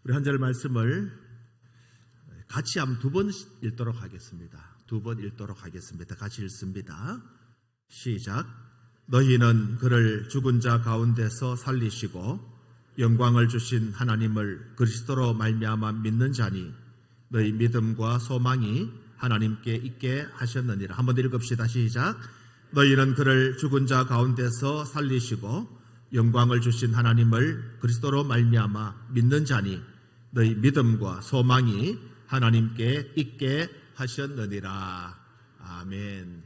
우리 한 절 말씀을 같이 한번 두 번 읽도록 하겠습니다. 두 번 읽도록 하겠습니다. 같이 읽습니다. 시작. 너희는 그를 죽은 자 가운데서 살리시고 영광을 주신 하나님을 그리스도로 말미암아 믿는 자니 너희 믿음과 소망이 하나님께 있게 하셨느니라. 한번 읽읍시다. 시작. 너희는 그를 죽은 자 가운데서 살리시고 영광을 주신 하나님을 그리스도로 말미암아 믿는 자니 너희 믿음과 소망이 하나님께 있게 하셨느니라. 아멘.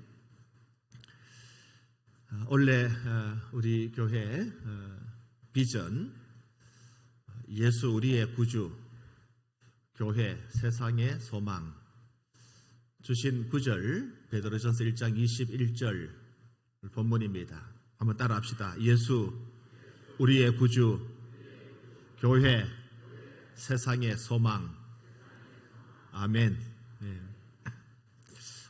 원래 우리 교회 비전 예수 우리의 구주, 교회 세상의 소망 주신 구절 베드로전서 1장 21절 본문입니다. 한번 따라합시다. 예수 우리의 구주, 교회 세상의 소망. 아멘. 네.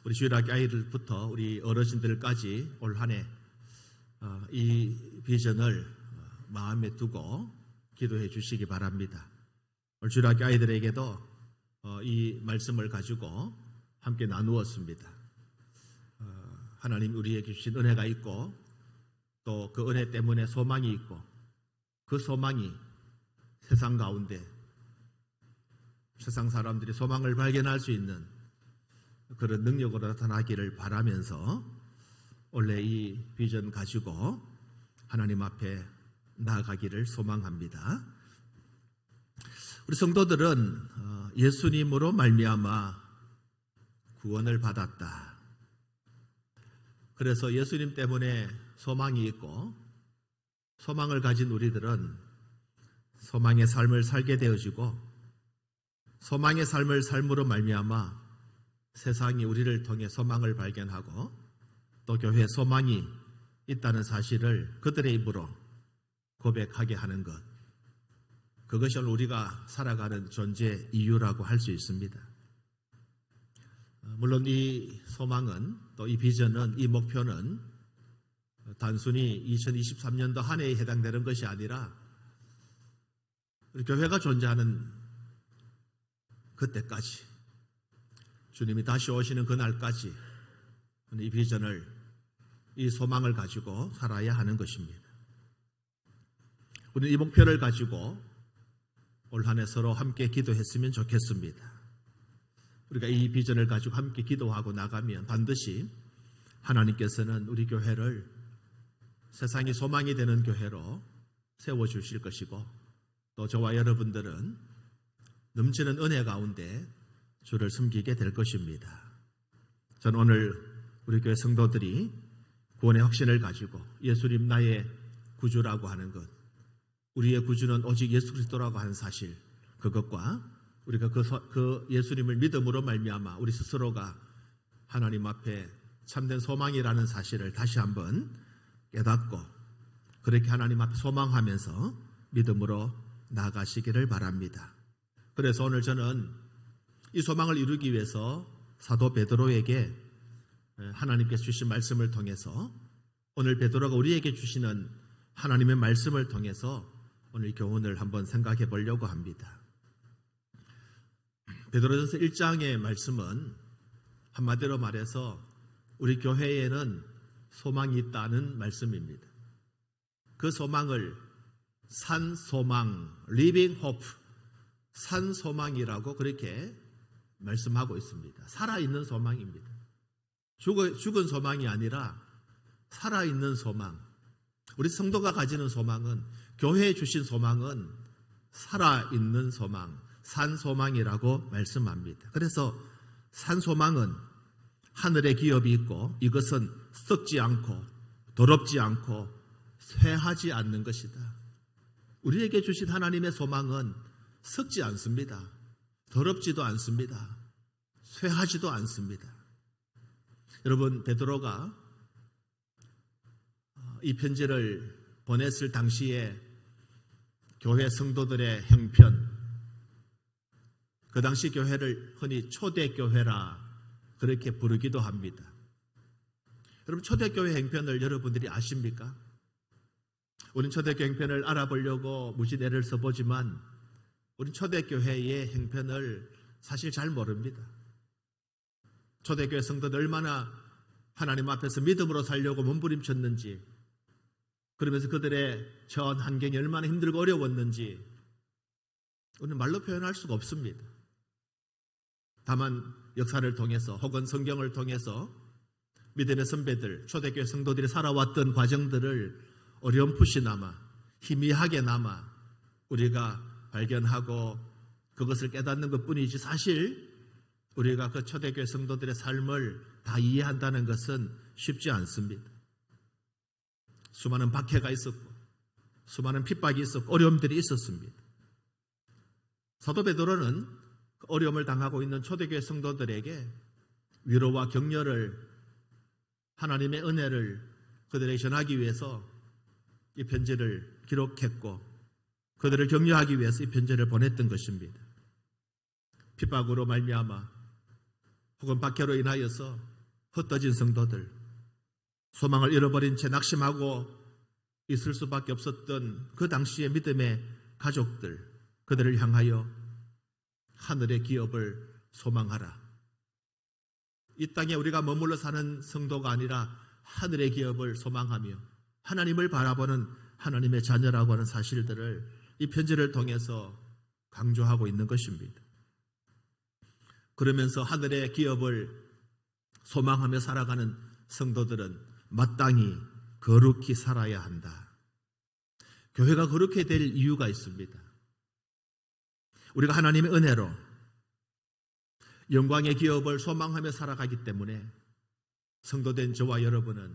우리 주일학교 아이들부터 우리 어르신들까지 올 한 해 이 비전을 마음에 두고 기도해 주시기 바랍니다. 오늘 주일학교 아이들에게도 이 말씀을 가지고 함께 나누었습니다. 하나님 우리에게 주신 은혜가 있고 또 그 은혜 때문에 소망이 있고 그 소망이 세상 가운데 세상 사람들이 소망을 발견할 수 있는 그런 능력으로 나타나기를 바라면서 원래 이 비전 가지고 하나님 앞에 나아가기를 소망합니다. 우리 성도들은 예수님으로 말미암아 구원을 받았다. 그래서 예수님 때문에 소망이 있고 소망을 가진 우리들은 소망의 삶을 살게 되어지고 소망의 삶을 삶으로 말미암아 세상이 우리를 통해 소망을 발견하고 또 교회에 소망이 있다는 사실을 그들의 입으로 고백하게 하는 것, 그것이 오늘 우리가 살아가는 존재 이유라고 할 수 있습니다. 물론 이 소망은 또 이 비전은 이 목표는 단순히 2023년도 한 해에 해당되는 것이 아니라 우리 교회가 존재하는 그때까지 주님이 다시 오시는 그날까지 이 비전을 이 소망을 가지고 살아야 하는 것입니다. 우리는 이 목표를 가지고 올 한 해 서로 함께 기도했으면 좋겠습니다. 우리가 이 비전을 가지고 함께 기도하고 나가면 반드시 하나님께서는 우리 교회를 세상이 소망이 되는 교회로 세워주실 것이고 또 저와 여러분들은 넘치는 은혜 가운데 주를 섬기게 될 것입니다. 저는 오늘 우리 교회 성도들이 구원의 확신을 가지고 예수님 나의 구주라고 하는 것, 우리의 구주는 오직 예수 그리스도라고 하는 사실, 그것과 우리가 그 예수님을 믿음으로 말미암아 우리 스스로가 하나님 앞에 참된 소망이라는 사실을 다시 한번 깨닫고 그렇게 하나님 앞에 소망하면서 믿음으로 나아가시기를 바랍니다. 그래서 오늘 저는 이 소망을 이루기 위해서 사도 베드로에게 하나님께서 주신 말씀을 통해서 오늘 베드로가 우리에게 주시는 하나님의 말씀을 통해서 오늘 교훈을 한번 생각해 보려고 합니다. 베드로전서 1장의 말씀은 한마디로 말해서 우리 교회에는 소망이 있다는 말씀입니다. 그 소망을 산소망, living hope, 산소망이라고 그렇게 말씀하고 있습니다. 살아있는 소망입니다. 죽은 소망이 아니라 살아있는 소망. 우리 성도가 가지는 소망은, 교회에 주신 소망은 살아있는 소망, 산소망이라고 말씀합니다. 그래서 산소망은 하늘에 기업이 있고 이것은 썩지 않고 더럽지 않고 쇠하지 않는 것이다. 우리에게 주신 하나님의 소망은 썩지 않습니다. 더럽지도 않습니다. 쇠하지도 않습니다. 여러분, 베드로가 이 편지를 보냈을 당시에 교회 성도들의 형편, 그 당시 교회를 흔히 초대교회라 그렇게 부르기도 합니다. 여러분, 초대교회 형편을 여러분들이 아십니까? 우리는 초대교회 형편을 알아보려고 무지 애를 써보지만 우리 초대교회의 행편을 사실 잘 모릅니다. 초대교회 성도들 얼마나 하나님 앞에서 믿음으로 살려고 몸부림쳤는지, 그러면서 그들의 전 환경이 얼마나 힘들고 어려웠는지 우리는 말로 표현할 수가 없습니다. 다만 역사를 통해서 혹은 성경을 통해서 믿음의 선배들, 초대교회 성도들이 살아왔던 과정들을 어렴풋이나마 희미하게나마 우리가 발견하고 그것을 깨닫는 것뿐이지, 사실 우리가 그 초대교회 성도들의 삶을 다 이해한다는 것은 쉽지 않습니다. 수많은 박해가 있었고 수많은 핍박이 있었고 어려움들이 있었습니다. 사도 베드로는 어려움을 당하고 있는 초대교회 성도들에게 위로와 격려를, 하나님의 은혜를 그들에게 전하기 위해서 이 편지를 기록했고 그들을 격려하기 위해서 이 편지를 보냈던 것입니다. 핍박으로 말미암아 혹은 박해로 인하여서 흩어진 성도들, 소망을 잃어버린 채 낙심하고 있을 수밖에 없었던 그 당시의 믿음의 가족들, 그들을 향하여 하늘의 기업을 소망하라. 이 땅에 우리가 머물러 사는 성도가 아니라 하늘의 기업을 소망하며 하나님을 바라보는 하나님의 자녀라고 하는 사실들을 이 편지를 통해서 강조하고 있는 것입니다. 그러면서 하늘의 기업을 소망하며 살아가는 성도들은 마땅히 거룩히 살아야 한다. 교회가 그렇게 될 이유가 있습니다. 우리가 하나님의 은혜로 영광의 기업을 소망하며 살아가기 때문에 성도된 저와 여러분은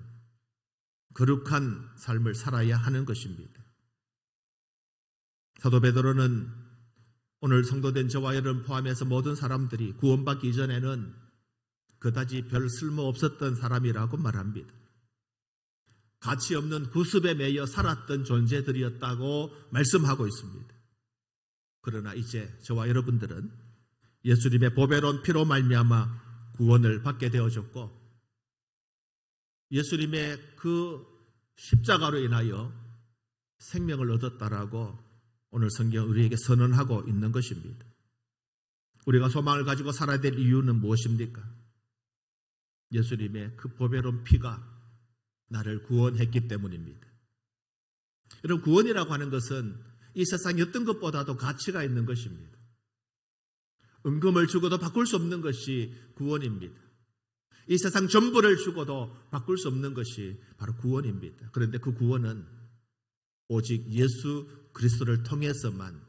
거룩한 삶을 살아야 하는 것입니다. 사도 베드로는 오늘 성도된 저와 여러분 포함해서 모든 사람들이 구원받기 이전에는 그다지 별 쓸모없었던 사람이라고 말합니다. 가치 없는 구습에 매여 살았던 존재들이었다고 말씀하고 있습니다. 그러나 이제 저와 여러분들은 예수님의 보배로운 피로 말미암아 구원을 받게 되어졌고 예수님의 그 십자가로 인하여 생명을 얻었다라고 오늘 성경 우리에게 선언하고 있는 것입니다. 우리가 소망을 가지고 살아야 될 이유는 무엇입니까? 예수님의 그 보배로운 피가 나를 구원했기 때문입니다. 여러분, 구원이라고 하는 것은 이 세상의 어떤 것보다도 가치가 있는 것입니다. 은금을 주고도 바꿀 수 없는 것이 구원입니다. 이 세상 전부를 주고도 바꿀 수 없는 것이 바로 구원입니다. 그런데 그 구원은 오직 예수 그리스도를 통해서만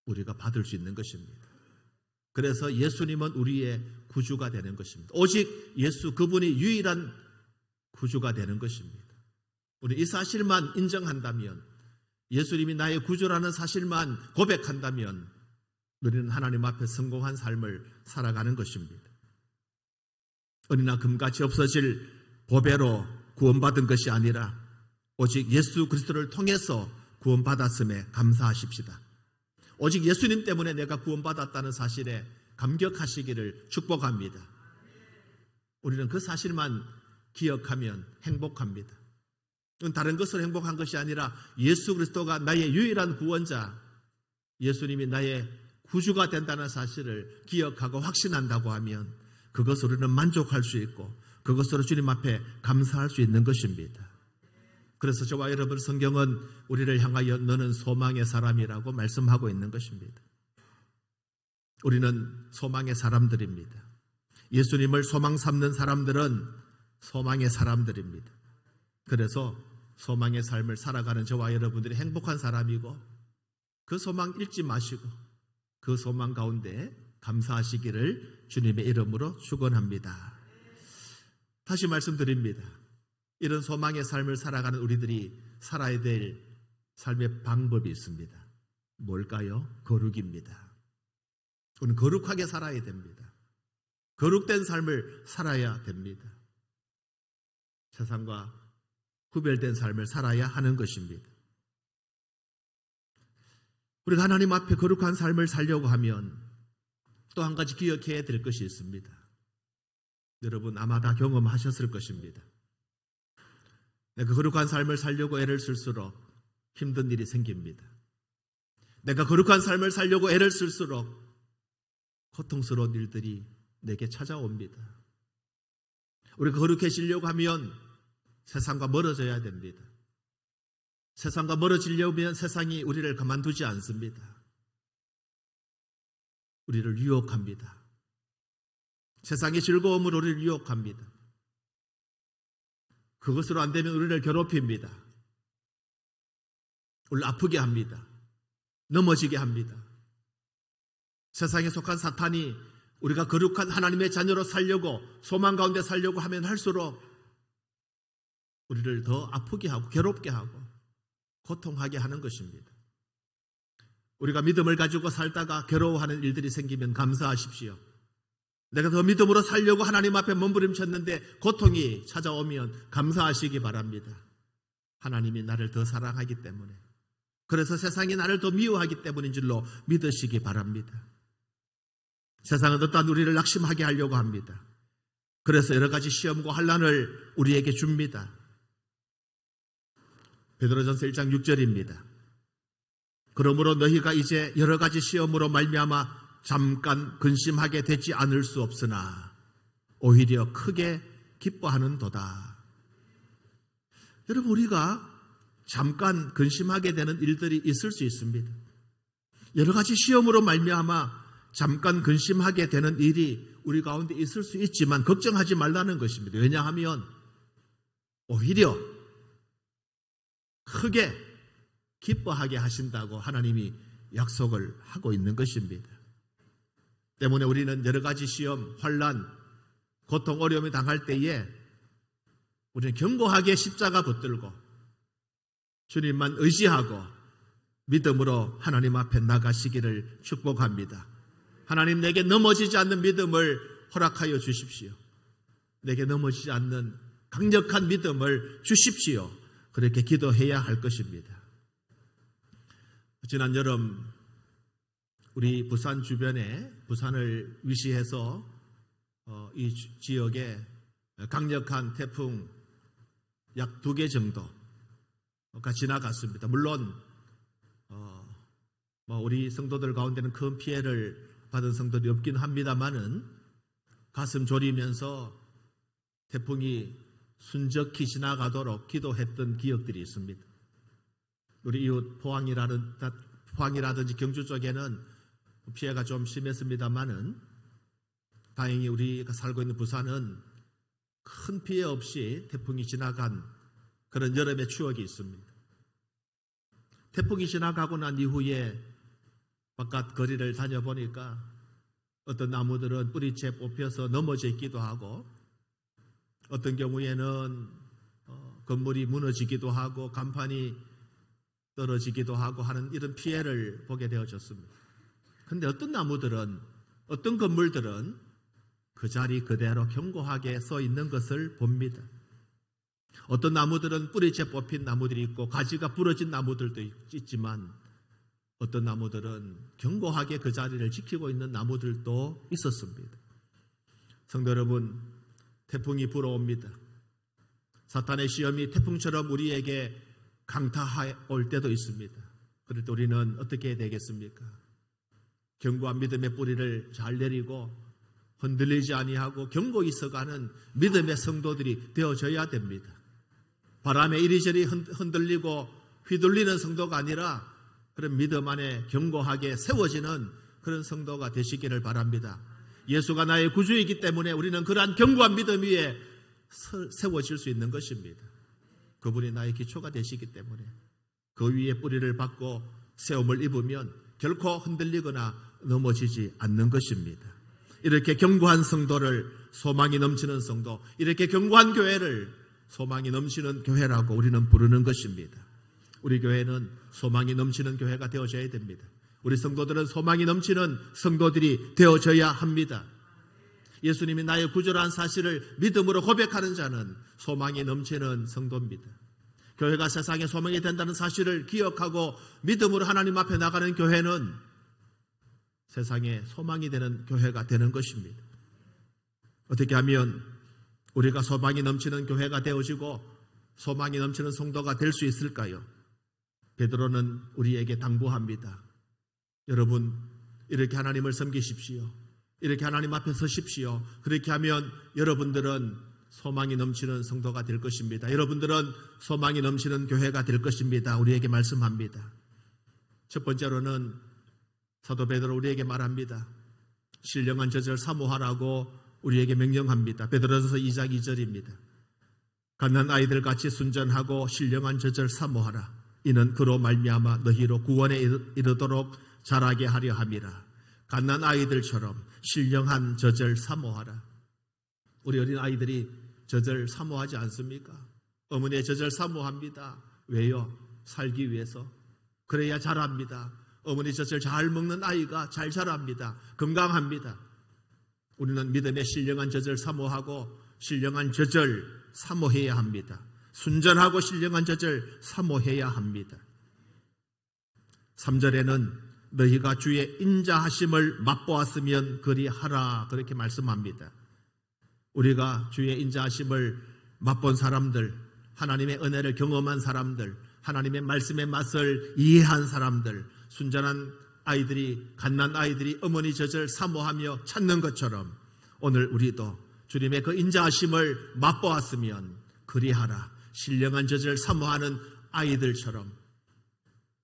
우리가 받을 수 있는 것입니다. 그래서 예수님은 우리의 구주가 되는 것입니다. 오직 예수 그분이 유일한 구주가 되는 것입니다. 우리 이 사실만 인정한다면, 예수님이 나의 구주라는 사실만 고백한다면 우리는 하나님 앞에 성공한 삶을 살아가는 것입니다. 은이나 금같이 없어질 보배로 구원받은 것이 아니라 오직 예수 그리스도를 통해서 구원받았음에 감사하십시다. 오직 예수님 때문에 내가 구원받았다는 사실에 감격하시기를 축복합니다. 우리는 그 사실만 기억하면 행복합니다. 다른 것으로 행복한 것이 아니라 예수 그리스도가 나의 유일한 구원자, 예수님이 나의 구주가 된다는 사실을 기억하고 확신한다고 하면 그것으로 우리는 만족할 수 있고 그것으로 주님 앞에 감사할 수 있는 것입니다. 그래서 저와 여러분, 성경은 우리를 향하여 너는 소망의 사람이라고 말씀하고 있는 것입니다. 우리는 소망의 사람들입니다. 예수님을 소망 삼는 사람들은 소망의 사람들입니다. 그래서 소망의 삶을 살아가는 저와 여러분들이 행복한 사람이고 그 소망 잃지 마시고 그 소망 가운데 감사하시기를 주님의 이름으로 축원합니다. 다시 말씀드립니다. 이런 소망의 삶을 살아가는 우리들이 살아야 될 삶의 방법이 있습니다. 뭘까요? 거룩입니다. 우리는 거룩하게 살아야 됩니다. 거룩된 삶을 살아야 됩니다. 세상과 구별된 삶을 살아야 하는 것입니다. 우리가 하나님 앞에 거룩한 삶을 살려고 하면 또 한 가지 기억해야 될 것이 있습니다. 여러분 아마 다 경험하셨을 것입니다. 내가 거룩한 삶을 살려고 애를 쓸수록 힘든 일이 생깁니다. 내가 거룩한 삶을 살려고 애를 쓸수록 고통스러운 일들이 내게 찾아옵니다. 우리가 거룩해지려고 하면 세상과 멀어져야 됩니다. 세상과 멀어지려면 세상이 우리를 가만두지 않습니다. 우리를 유혹합니다. 세상의 즐거움으로 우리를 유혹합니다. 그것으로 안 되면 우리를 괴롭힙니다. 우리를 아프게 합니다. 넘어지게 합니다. 세상에 속한 사탄이 우리가 거룩한 하나님의 자녀로 살려고, 소망 가운데 살려고 하면 할수록 우리를 더 아프게 하고 괴롭게 하고 고통하게 하는 것입니다. 우리가 믿음을 가지고 살다가 괴로워하는 일들이 생기면 감사하십시오. 내가 더 믿음으로 살려고 하나님 앞에 몸부림쳤는데 고통이 찾아오면 감사하시기 바랍니다. 하나님이 나를 더 사랑하기 때문에, 그래서 세상이 나를 더 미워하기 때문인 줄로 믿으시기 바랍니다. 세상은 어떠한 우리를 낙심하게 하려고 합니다. 그래서 여러 가지 시험과 환난을 우리에게 줍니다. 베드로전서 1장 6절입니다. 그러므로 너희가 이제 여러 가지 시험으로 말미암아 잠깐 근심하게 되지 않을 수 없으나 오히려 크게 기뻐하는도다. 여러분, 우리가 잠깐 근심하게 되는 일들이 있을 수 있습니다. 여러 가지 시험으로 말미암아 잠깐 근심하게 되는 일이 우리 가운데 있을 수 있지만 걱정하지 말라는 것입니다. 왜냐하면 오히려 크게 기뻐하게 하신다고 하나님이 약속을 하고 있는 것입니다. 때문에 우리는 여러 가지 시험, 환난, 고통, 어려움을 당할 때에 우리는 견고하게 십자가 붙들고 주님만 의지하고 믿음으로 하나님 앞에 나가시기를 축복합니다. 하나님, 내게 넘어지지 않는 믿음을 허락하여 주십시오. 내게 넘어지지 않는 강력한 믿음을 주십시오. 그렇게 기도해야 할 것입니다. 지난 여름 우리 부산 주변에, 부산을 위시해서 이 지역에 강력한 태풍 약 2개 정도가 지나갔습니다. 물론 우리 성도들 가운데는 큰 피해를 받은 성도들이 없긴 합니다만은 가슴 졸이면서 태풍이 순적히 지나가도록 기도했던 기억들이 있습니다. 우리 이웃 포항이라든지 경주 쪽에는 피해가 좀 심했습니다만은 다행히 우리가 살고 있는 부산은 큰 피해 없이 태풍이 지나간 그런 여름의 추억이 있습니다. 태풍이 지나가고 난 이후에 바깥 거리를 다녀보니까 어떤 나무들은 뿌리채 뽑혀서 넘어져 있기도 하고, 어떤 경우에는 건물이 무너지기도 하고 간판이 떨어지기도 하고 하는 이런 피해를 보게 되어졌습니다. 그런데 어떤 나무들은, 어떤 건물들은 그 자리 그대로 견고하게 서 있는 것을 봅니다. 어떤 나무들은 뿌리채 뽑힌 나무들이 있고 가지가 부러진 나무들도 있지만 어떤 나무들은 견고하게 그 자리를 지키고 있는 나무들도 있었습니다. 성도 여러분, 태풍이 불어옵니다. 사탄의 시험이 태풍처럼 우리에게 강타올 때도 있습니다. 그럴 때 우리는 어떻게 해야 되겠습니까? 견고한 믿음의 뿌리를 잘 내리고 흔들리지 아니하고 견고히 서가는 믿음의 성도들이 되어져야 됩니다. 바람에 이리저리 흔들리고 휘둘리는 성도가 아니라 그런 믿음 안에 견고하게 세워지는 그런 성도가 되시기를 바랍니다. 예수가 나의 구주이기 때문에 우리는 그러한 견고한 믿음 위에 세워질 수 있는 것입니다. 그분이 나의 기초가 되시기 때문에 그 위에 뿌리를 받고 세움을 입으면 결코 흔들리거나 넘어지지 않는 것입니다. 이렇게 견고한 성도를, 소망이 넘치는 성도, 이렇게 견고한 교회를 소망이 넘치는 교회라고 우리는 부르는 것입니다. 우리 교회는 소망이 넘치는 교회가 되어져야 됩니다. 우리 성도들은 소망이 넘치는 성도들이 되어져야 합니다. 예수님이 나의 구주라는 사실을 믿음으로 고백하는 자는 소망이 넘치는 성도입니다. 교회가 세상에 소망이 된다는 사실을 기억하고 믿음으로 하나님 앞에 나가는 교회는 세상에 소망이 되는 교회가 되는 것입니다. 어떻게 하면 우리가 소망이 넘치는 교회가 되어지고 소망이 넘치는 성도가 될 수 있을까요? 베드로는 우리에게 당부합니다. 여러분, 이렇게 하나님을 섬기십시오. 이렇게 하나님 앞에 서십시오. 그렇게 하면 여러분들은 소망이 넘치는 성도가 될 것입니다. 여러분들은 소망이 넘치는 교회가 될 것입니다. 우리에게 말씀합니다. 첫 번째로는 사도 베드로 우리에게 말합니다. 신령한 젖을 사모하라고 우리에게 명령합니다. 베드로전서 2장 2절입니다. 갓난 아이들 같이 순전하고 신령한 젖을 사모하라. 이는 그로 말미암아 너희로 구원에 이르도록 자라게 하려 함이라. 갓난 아이들처럼 신령한 젖을 사모하라. 우리 어린 아이들이 젖을 사모하지 않습니까? 어머니의 젖을 사모합니다. 왜요? 살기 위해서. 그래야 자랍니다. 어머니 젖을 잘 먹는 아이가 잘 자랍니다. 건강합니다. 우리는 믿음의 신령한 젖을 사모하고 신령한 젖을 사모해야 합니다. 순전하고 신령한 젖을 사모해야 합니다. 3절에는 너희가 주의 인자하심을 맛보았으면 그리하라, 그렇게 말씀합니다. 우리가 주의 인자하심을 맛본 사람들, 하나님의 은혜를 경험한 사람들, 하나님의 말씀의 맛을 이해한 사람들, 순전한 아이들이, 갓난 아이들이 어머니 젖을 사모하며 찾는 것처럼 오늘 우리도 주님의 그 인자하심을 맛보았으면 그리하라. 신령한 젖을 사모하는 아이들처럼,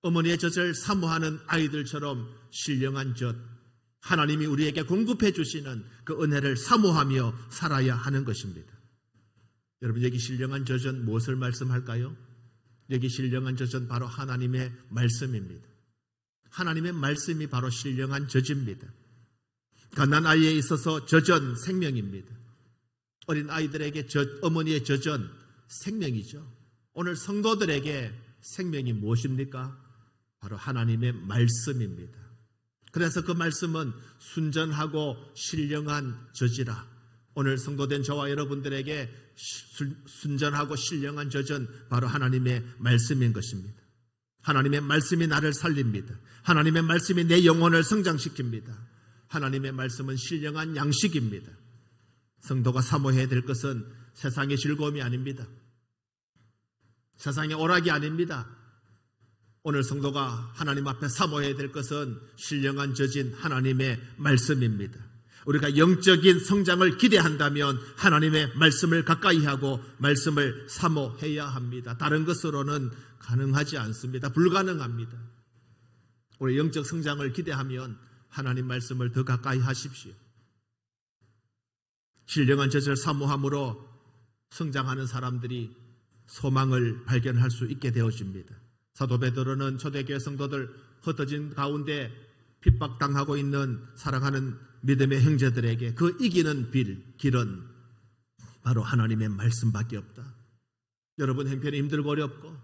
어머니의 젖을 사모하는 아이들처럼 신령한 젖, 하나님이 우리에게 공급해 주시는 그 은혜를 사모하며 살아야 하는 것입니다. 여러분, 여기 신령한 젖은 무엇을 말씀할까요? 여기 신령한 젖은 바로 하나님의 말씀입니다. 하나님의 말씀이 바로 신령한 젖입니다. 갓난 아이에 있어서 젖은 생명입니다. 어린 아이들에게 어머니의 젖은 생명이죠. 오늘 성도들에게 생명이 무엇입니까? 바로 하나님의 말씀입니다. 그래서 그 말씀은 순전하고 신령한 젖이라. 오늘 성도된 저와 여러분들에게 순전하고 신령한 젖은 바로 하나님의 말씀인 것입니다. 하나님의 말씀이 나를 살립니다. 하나님의 말씀이 내 영혼을 성장시킵니다. 하나님의 말씀은 신령한 양식입니다. 성도가 사모해야 될 것은 세상의 즐거움이 아닙니다. 세상의 오락이 아닙니다. 오늘 성도가 하나님 앞에 사모해야 될 것은 신령한 젖인 하나님의 말씀입니다. 우리가 영적인 성장을 기대한다면 하나님의 말씀을 가까이 하고 말씀을 사모해야 합니다. 다른 것으로는 가능하지 않습니다. 불가능합니다. 우리 영적 성장을 기대하면 하나님 말씀을 더 가까이 하십시오. 신령한 젖을 사모함으로 성장하는 사람들이 소망을 발견할 수 있게 되어집니다. 사도 베드로는 초대교회 성도들 흩어진 가운데 핍박당하고 있는 사랑하는 믿음의 형제들에게 그 이기는 길은 바로 하나님의 말씀밖에 없다. 여러분, 형편이 힘들고 어렵고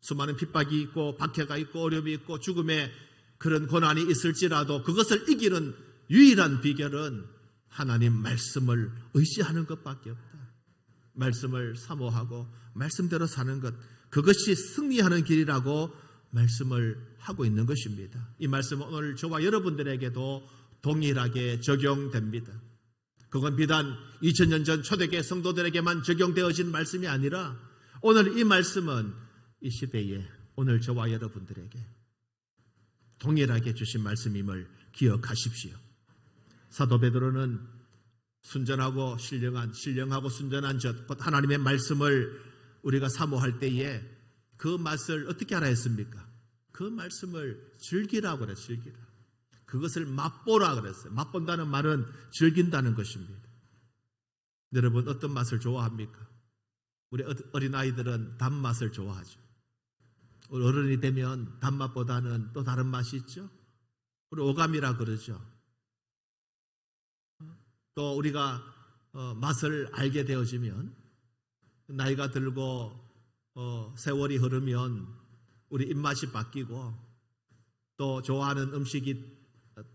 수많은 핍박이 있고 박해가 있고 어려움이 있고 죽음의 그런 고난이 있을지라도 그것을 이기는 유일한 비결은 하나님 말씀을 의지하는 것밖에 없다. 말씀을 사모하고 말씀대로 사는 것, 그것이 승리하는 길이라고 말씀을 하고 있는 것입니다. 이 말씀은 오늘 저와 여러분들에게도 동일하게 적용됩니다. 그건 비단 2000년 전 초대교회 성도들에게만 적용되어진 말씀이 아니라 오늘 이 말씀은 이 시대에 오늘 저와 여러분들에게 동일하게 주신 말씀임을 기억하십시오. 사도 베드로는 순전하고 신령하고 순전한 젖, 곧 하나님의 말씀을 우리가 사모할 때에 그 맛을 어떻게 알아야 했습니까? 그 말씀을 즐기라고 그랬어요. 즐기라. 그것을 맛보라 그랬어요. 맛본다는 말은 즐긴다는 것입니다. 여러분, 어떤 맛을 좋아합니까? 우리 어린아이들은 단맛을 좋아하죠. 우리 어른이 되면 단맛보다는 또 다른 맛이 있죠. 우리 오감이라 그러죠. 또 우리가 맛을 알게 되어지면 나이가 들고 세월이 흐르면 우리 입맛이 바뀌고 또 좋아하는 음식이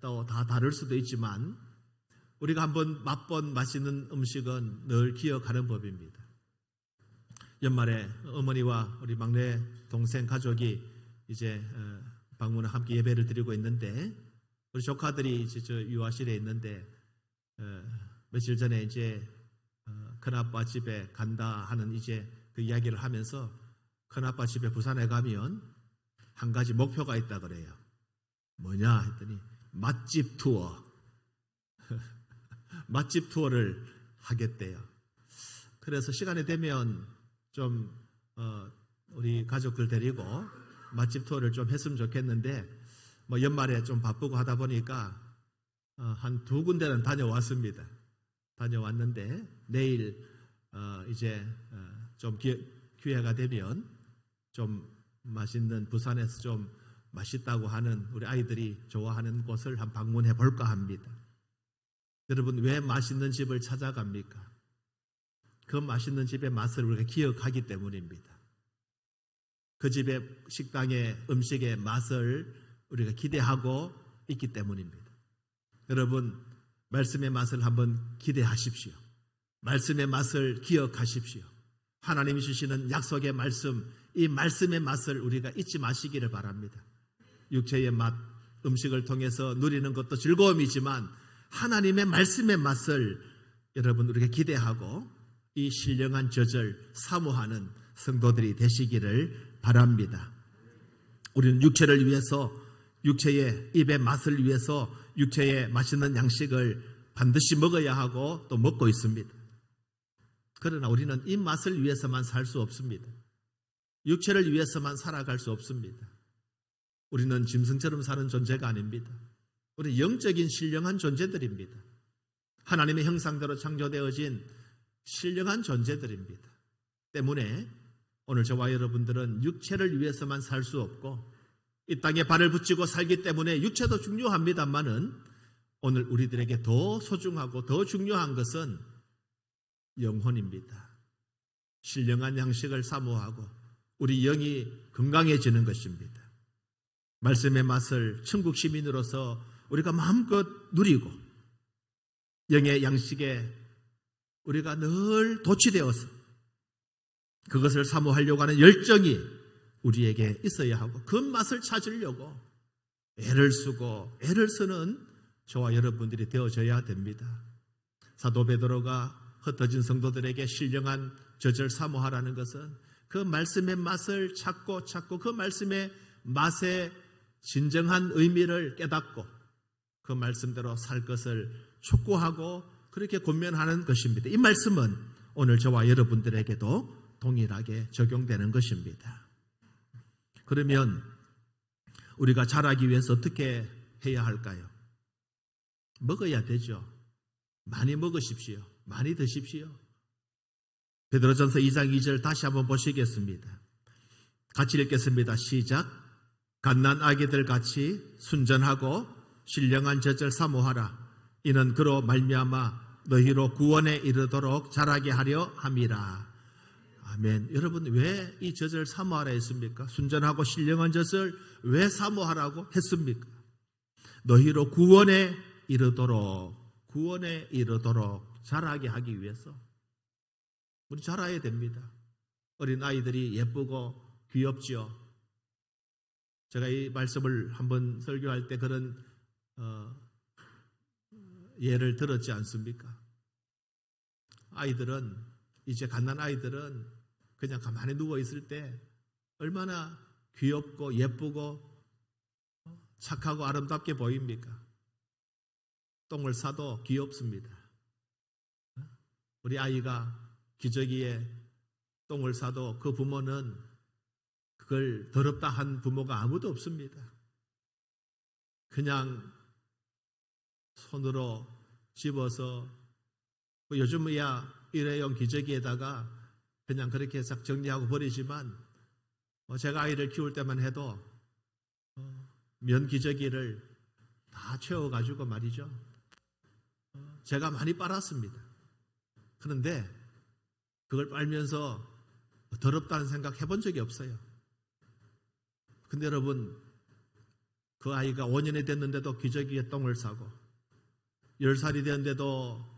또 다 다를 수도 있지만 우리가 한번 맛본 맛있는 음식은 늘 기억하는 법입니다. 연말에 어머니와 우리 막내 동생 가족이 이제 방문을 함께 예배를 드리고 있는데 우리 조카들이 이제 저 유아실에 있는데 며칠 전에 이제 큰아빠 집에 간다 하는 이제 그 이야기를 하면서 큰아빠 집에 부산에 가면 한 가지 목표가 있다 그래요. 뭐냐 했더니 맛집 투어. 맛집 투어를 하겠대요. 그래서 시간이 되면 좀 우리 가족들 데리고 맛집 투어를 좀 했으면 좋겠는데 뭐 연말에 좀 바쁘고 하다 보니까 한 2군데는 다녀왔습니다. 다녀왔는데 내일 이제 좀 기회가 되면 좀 맛있는 부산에서 좀 맛있다고 하는 우리 아이들이 좋아하는 곳을 한 방문해 볼까 합니다. 여러분 왜 맛있는 집을 찾아갑니까? 그 맛있는 집의 맛을 우리가 기억하기 때문입니다. 그 집의 식당의 음식의 맛을 우리가 기대하고 있기 때문입니다. 여러분 말씀의 맛을 한번 기대하십시오. 말씀의 맛을 기억하십시오. 하나님이 주시는 약속의 말씀, 이 말씀의 맛을 우리가 잊지 마시기를 바랍니다. 육체의 맛, 음식을 통해서 누리는 것도 즐거움이지만 하나님의 말씀의 맛을 여러분 우리가 기대하고 이 신령한 젖을 사모하는 성도들이 되시기를 바랍니다. 우리는 육체를 위해서, 육체의 입의 맛을 위해서 육체의 맛있는 양식을 반드시 먹어야 하고 또 먹고 있습니다. 그러나 우리는 이 맛을 위해서만 살 수 없습니다. 육체를 위해서만 살아갈 수 없습니다. 우리는 짐승처럼 사는 존재가 아닙니다. 우리는 영적인 신령한 존재들입니다. 하나님의 형상대로 창조되어진 신령한 존재들입니다. 때문에 오늘 저와 여러분들은 육체를 위해서만 살 수 없고 이 땅에 발을 붙이고 살기 때문에 육체도 중요합니다만은 오늘 우리들에게 더 소중하고 더 중요한 것은 영혼입니다. 신령한 양식을 사모하고 우리 영이 건강해지는 것입니다. 말씀의 맛을 천국 시민으로서 우리가 마음껏 누리고 영의 양식에 우리가 늘 도취되어서 그것을 사모하려고 하는 열정이 우리에게 있어야 하고 그 맛을 찾으려고 애를 쓰고 애를 쓰는 저와 여러분들이 되어져야 됩니다. 사도 베드로가 흩어진 성도들에게 신령한 젖을 사모하라는 것은 그 말씀의 맛을 찾고 그 말씀의 맛의 진정한 의미를 깨닫고 그 말씀대로 살 것을 촉구하고 그렇게 권면하는 것입니다. 이 말씀은 오늘 저와 여러분들에게도 동일하게 적용되는 것입니다. 그러면 우리가 자라기 위해서 어떻게 해야 할까요? 먹어야 되죠. 많이 먹으십시오. 많이 드십시오. 베드로전서 2장 2절 다시 한번 보시겠습니다. 같이 읽겠습니다. 시작. 갓난 아기들 같이 순전하고 신령한 젖을 사모하라. 이는 그로 말미암아 너희로 구원에 이르도록 자라게 하려 함이라. 아멘. 여러분 왜 이 젖을 사모하라 했습니까? 순전하고 신령한 젖을 왜 사모하라고 했습니까? 너희로 구원에 이르도록 자라게 하기 위해서 우리 자라야 됩니다. 어린 아이들이 예쁘고 귀엽지요. 제가 이 말씀을 한번 설교할 때 그런 예를 들었지 않습니까? 아이들은 이제 갓난 아이들은 그냥 가만히 누워 있을 때 얼마나 귀엽고 예쁘고 착하고 아름답게 보입니까? 똥을 싸도 귀엽습니다. 우리 아이가 기저귀에 똥을 싸도 그 부모는 그걸 더럽다 한 부모가 아무도 없습니다. 그냥 손으로 집어서 요즘이야 일회용 기저귀에다가 그냥 그렇게 싹 정리하고 버리지만 제가 아이를 키울 때만 해도 면 기저귀를 다 채워가지고 말이죠. 제가 많이 빨았습니다. 그런데 그걸 빨면서 더럽다는 생각 해본 적이 없어요. 근데 여러분 그 아이가 5년이 됐는데도 기저귀에 똥을 싸고 10살이 됐는데도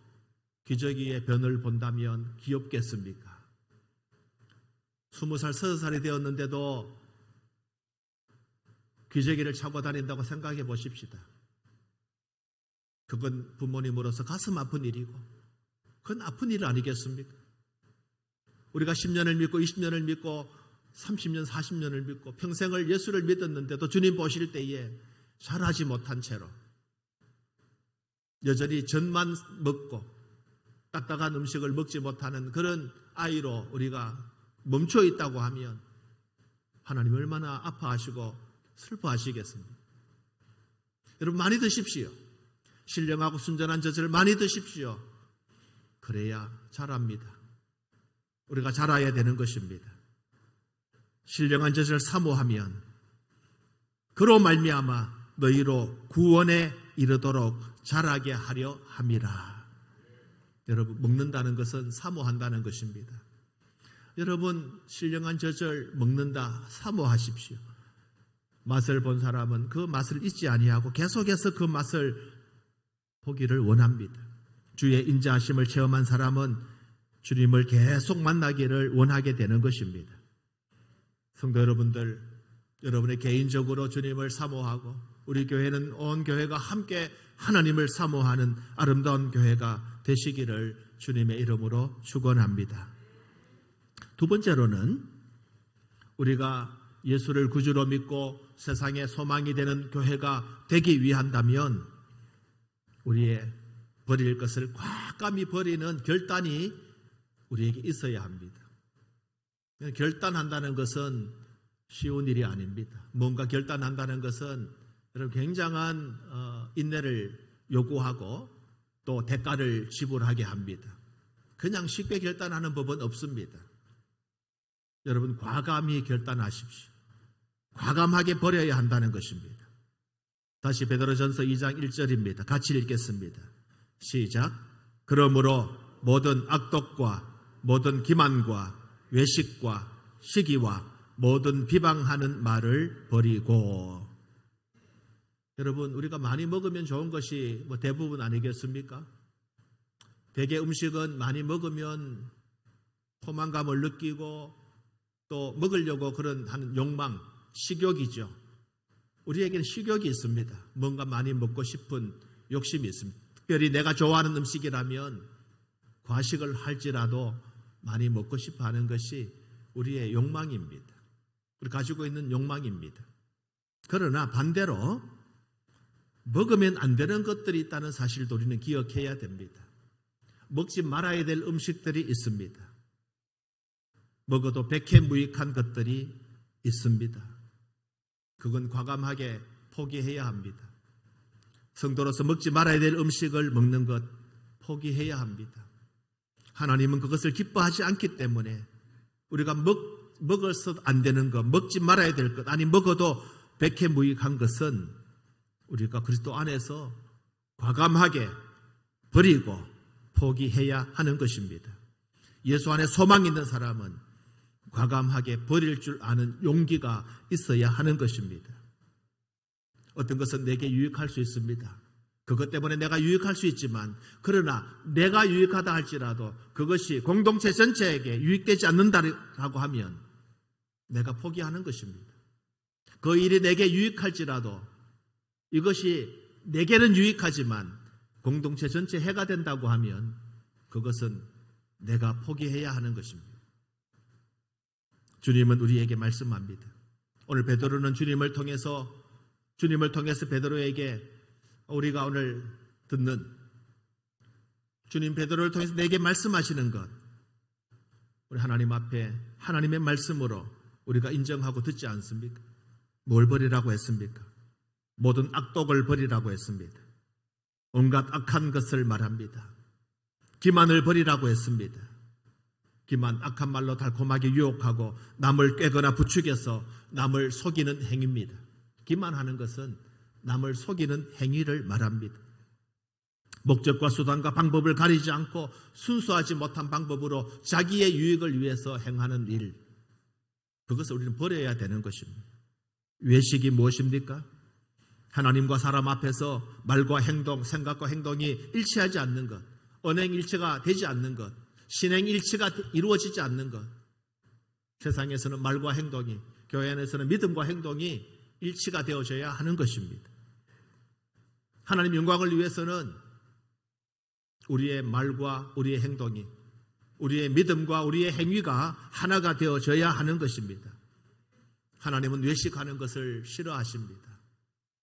기저귀에 변을 본다면 귀엽겠습니까? 20살, 30살이 되었는데도 기저귀를 차고 다닌다고 생각해 보십시다. 그건 부모님으로서 가슴 아픈 일이고 그건 아픈 일 아니겠습니까? 우리가 10년을 믿고 20년을 믿고 30년, 40년을 믿고 평생을 예수를 믿었는데도 주님 보실 때에 잘하지 못한 채로 여전히 젖만 먹고 딱딱한 음식을 먹지 못하는 그런 아이로 우리가 멈춰 있다고 하면 하나님 얼마나 아파하시고 슬퍼하시겠습니까? 여러분 많이 드십시오. 신령하고 순전한 젖을 많이 드십시오. 그래야 자랍니다. 우리가 자라야 되는 것입니다. 신령한 젖을 사모하면 그로 말미암아 너희로 구원에 이르도록 자라게 하려 함이라. 여러분 먹는다는 것은 사모한다는 것입니다. 여러분 신령한 젖을 먹는다 사모하십시오. 맛을 본 사람은 그 맛을 잊지 아니하고 계속해서 그 맛을 보기를 원합니다. 주의 인자하심을 체험한 사람은 주님을 계속 만나기를 원하게 되는 것입니다. 성도 여러분들, 여러분의 개인적으로 주님을 사모하고 우리 교회는 온 교회가 함께 하나님을 사모하는 아름다운 교회가 되시기를 주님의 이름으로 축원합니다. 두 번째로는 우리가 예수를 구주로 믿고 세상의 소망이 되는 교회가 되기 위한다면 우리의 버릴 것을 과감히 버리는 결단이 우리에게 있어야 합니다. 결단한다는 것은 쉬운 일이 아닙니다. 뭔가 결단한다는 것은 여러분 굉장한 인내를 요구하고 또 대가를 지불하게 합니다. 그냥 쉽게 결단하는 법은 없습니다. 여러분 과감히 결단하십시오. 과감하게 버려야 한다는 것입니다. 다시 베드로전서 2장 1절입니다. 같이 읽겠습니다. 시작. 그러므로 모든 악독과 모든 기만과 외식과 시기와 모든 비방하는 말을 버리고. 여러분 우리가 많이 먹으면 좋은 것이 대부분 아니겠습니까? 대개 음식은 많이 먹으면 포만감을 느끼고 또 먹으려고 그런 하는 욕망, 식욕이죠. 우리에게는 식욕이 있습니다. 뭔가 많이 먹고 싶은 욕심이 있습니다. 특별히 내가 좋아하는 음식이라면 과식을 할지라도 많이 먹고 싶어 하는 것이 우리의 욕망입니다. 우리 가지고 있는 욕망입니다. 그러나 반대로 먹으면 안 되는 것들이 있다는 사실도 우리는 기억해야 됩니다. 먹지 말아야 될 음식들이 있습니다. 먹어도 백해무익한 것들이 있습니다. 그건 과감하게 포기해야 합니다. 성도로서 먹지 말아야 될 음식을 먹는 것 포기해야 합니다. 하나님은 그것을 기뻐하지 않기 때문에 우리가 먹어서 안 되는 것, 먹지 말아야 될 것, 아니 먹어도 백해무익한 것은 우리가 그리스도 안에서 과감하게 버리고 포기해야 하는 것입니다. 예수 안에 소망 있는 사람은 과감하게 버릴 줄 아는 용기가 있어야 하는 것입니다. 어떤 것은 내게 유익할 수 있습니다. 그것 때문에 내가 유익할 수 있지만 그러나 내가 유익하다 할지라도 그것이 공동체 전체에게 유익되지 않는다고 하면 내가 포기하는 것입니다. 그 일이 내게 유익할지라도 이것이 내게는 유익하지만 공동체 전체 해가 된다고 하면 그것은 내가 포기해야 하는 것입니다. 주님은 우리에게 말씀합니다. 오늘 베드로는 주님을 통해서 베드로에게 우리가 오늘 듣는 주님 베드로를 통해서 내게 말씀하시는 것, 우리 하나님 앞에 하나님의 말씀으로 우리가 인정하고 듣지 않습니까? 뭘 버리라고 했습니까? 모든 악독을 버리라고 했습니다. 온갖 악한 것을 말합니다. 기만을 버리라고 했습니다. 기만, 악한 말로 달콤하게 유혹하고 남을 꿰거나 부추겨서 남을 속이는 행위입니다. 기만하는 것은 남을 속이는 행위를 말합니다. 목적과 수단과 방법을 가리지 않고 순수하지 못한 방법으로 자기의 유익을 위해서 행하는 일, 그것을 우리는 버려야 되는 것입니다. 외식이 무엇입니까? 하나님과 사람 앞에서 말과 행동, 생각과 행동이 일치하지 않는 것, 언행일치가 되지 않는 것, 신행일치가 이루어지지 않는 것. 세상에서는 말과 행동이, 교회 안에서는 믿음과 행동이 일치가 되어져야 하는 것입니다. 하나님 영광을 위해서는 우리의 말과 우리의 행동이, 우리의 믿음과 우리의 행위가 하나가 되어져야 하는 것입니다. 하나님은 외식하는 것을 싫어하십니다.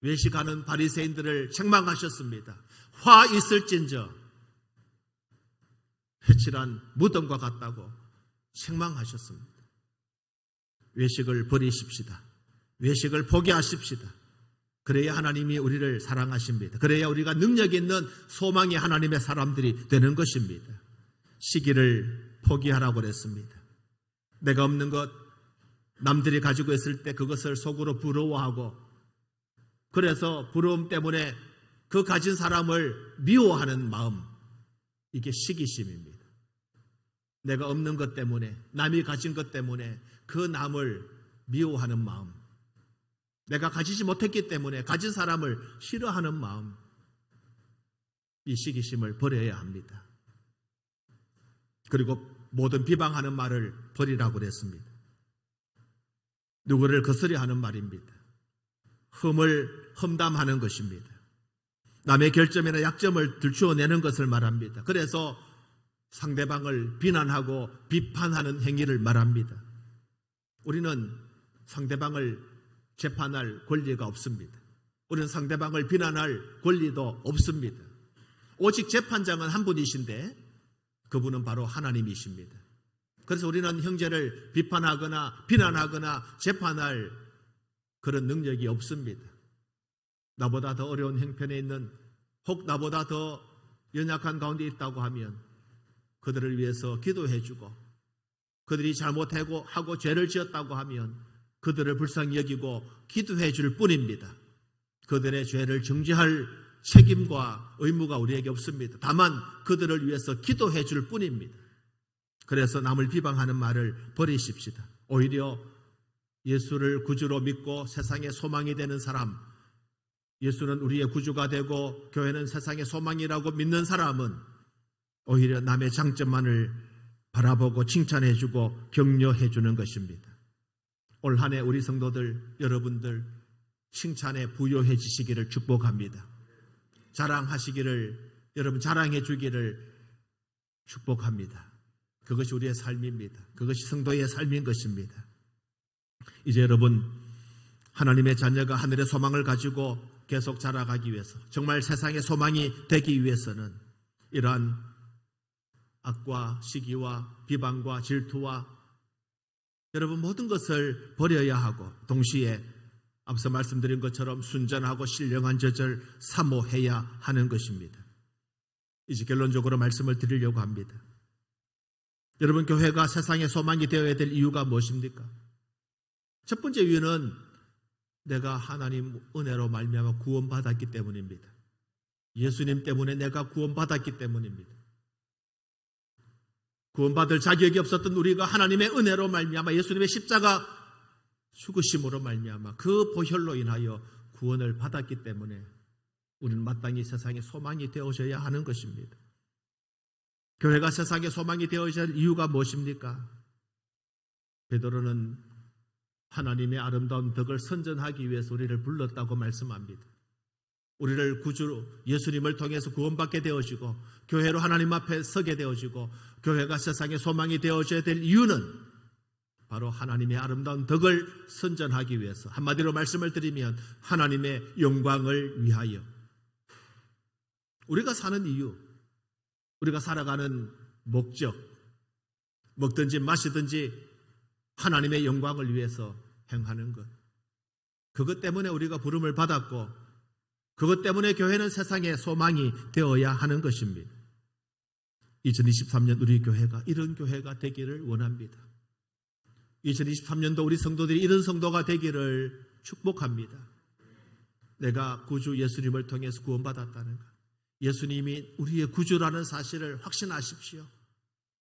외식하는 바리새인들을 책망하셨습니다. 화 있을진저 회칠한 무덤과 같다고 책망하셨습니다. 외식을 버리십시다. 외식을 포기하십시다. 그래야 하나님이 우리를 사랑하십니다. 그래야 우리가 능력 있는 소망이 하나님의 사람들이 되는 것입니다. 시기를 포기하라고 그랬습니다. 내가 없는 것, 남들이 가지고 있을 때 그것을 속으로 부러워하고, 그래서 부러움 때문에 그 가진 사람을 미워하는 마음, 이게 시기심입니다. 내가 없는 것 때문에, 남이 가진 것 때문에 그 남을 미워하는 마음, 내가 가지지 못했기 때문에 가진 사람을 싫어하는 마음, 이 시기심을 버려야 합니다. 그리고 모든 비방하는 말을 버리라고 그랬습니다. 누구를 거스려 하는 말입니다. 험담하는 것입니다. 남의 결점이나 약점을 들추어내는 것을 말합니다. 그래서 상대방을 비난하고 비판하는 행위를 말합니다. 우리는 상대방을 재판할 권리가 없습니다. 우리는 상대방을 비난할 권리도 없습니다. 오직 재판장은 한 분이신데 그분은 바로 하나님이십니다. 그래서 우리는 형제를 비판하거나 비난하거나 재판할 그런 능력이 없습니다. 나보다 더 어려운 형편에 있는, 혹 나보다 더 연약한 가운데 있다고 하면 그들을 위해서 기도해주고, 그들이 잘못하고 죄를 지었다고 하면 그들을 불쌍히 여기고 기도해 줄 뿐입니다. 그들의 죄를 정죄할 책임과 의무가 우리에게 없습니다. 다만 그들을 위해서 기도해 줄 뿐입니다. 그래서 남을 비방하는 말을 버리십시다. 오히려 예수를 구주로 믿고 세상의 소망이 되는 사람, 예수는 우리의 구주가 되고 교회는 세상의 소망이라고 믿는 사람은 오히려 남의 장점만을 바라보고 칭찬해주고 격려해주는 것입니다. 올 한 해 우리 성도들, 여러분들 칭찬에 부요해지시기를 축복합니다. 자랑하시기를, 여러분 자랑해 주기를 축복합니다. 그것이 우리의 삶입니다. 그것이 성도의 삶인 것입니다. 이제 여러분, 하나님의 자녀가 하늘의 소망을 가지고 계속 자라가기 위해서, 정말 세상의 소망이 되기 위해서는 이러한 악과 시기와 비방과 질투와 여러분 모든 것을 버려야 하고, 동시에 앞서 말씀드린 것처럼 순전하고 신령한 젖을 사모해야 하는 것입니다. 이제 결론적으로 말씀을 드리려고 합니다. 여러분, 교회가 세상의 소망이 되어야 될 이유가 무엇입니까? 첫 번째 이유는 내가 하나님 은혜로 말미암아 구원받았기 때문입니다. 예수님 때문에 내가 구원받았기 때문입니다. 구원받을 자격이 없었던 우리가 하나님의 은혜로 말미암아 예수님의 십자가 죽으심으로 말미암아 그 보혈로 인하여 구원을 받았기 때문에 우리는 마땅히 세상의 소망이 되어져야 하는 것입니다. 교회가 세상의 소망이 되어야 할 이유가 무엇입니까? 베드로는 하나님의 아름다운 덕을 선전하기 위해서 우리를 불렀다고 말씀합니다. 우리를 구주 예수님을 통해서 구원받게 되어지고 교회로 하나님 앞에 서게 되어지고 교회가 세상의 소망이 되어져야 될 이유는 바로 하나님의 아름다운 덕을 선전하기 위해서, 한마디로 말씀을 드리면 하나님의 영광을 위하여. 우리가 사는 이유, 우리가 살아가는 목적, 먹든지 마시든지 하나님의 영광을 위해서 행하는 것, 그것 때문에 우리가 부름을 받았고 그것 때문에 교회는 세상의 소망이 되어야 하는 것입니다. 2023년 우리 교회가 이런 교회가 되기를 원합니다. 2023년도 우리 성도들이 이런 성도가 되기를 축복합니다. 내가 구주 예수님을 통해서 구원받았다는 것, 예수님이 우리의 구주라는 사실을 확신하십시오.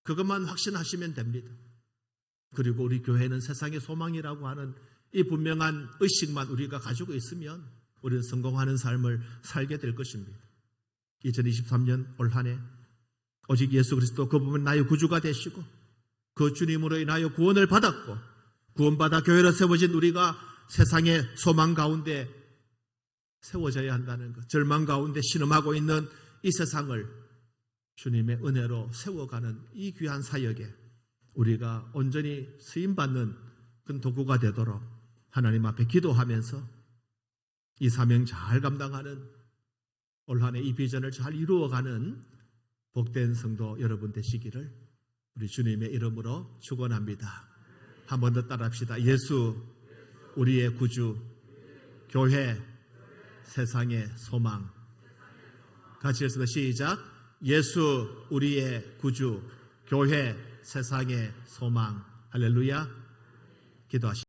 그것만 확신하시면 됩니다. 그리고 우리 교회는 세상의 소망이라고 하는 이 분명한 의식만 우리가 가지고 있으면 우리는 성공하는 삶을 살게 될 것입니다. 2023년 올 한 해 오직 예수 그리스도 그분은 나의 구주가 되시고 그 주님으로 인하여 구원을 받았고 구원받아 교회로 세워진 우리가 세상의 소망 가운데 세워져야 한다는 것, 절망 가운데 신음하고 있는 이 세상을 주님의 은혜로 세워가는 이 귀한 사역에 우리가 온전히 쓰임받는 그 도구가 되도록 하나님 앞에 기도하면서 이 사명 잘 감당하는, 올 한 해 이 비전을 잘 이루어가는 복된 성도 여러분 되시기를 우리 주님의 이름으로 축원합니다. 한 번 더 따라합시다. 예수 우리의 구주, 교회 세상의 소망. 같이 했습니다. 시작. 예수 우리의 구주, 교회 세상의 소망. 할렐루야. 기도하시죠.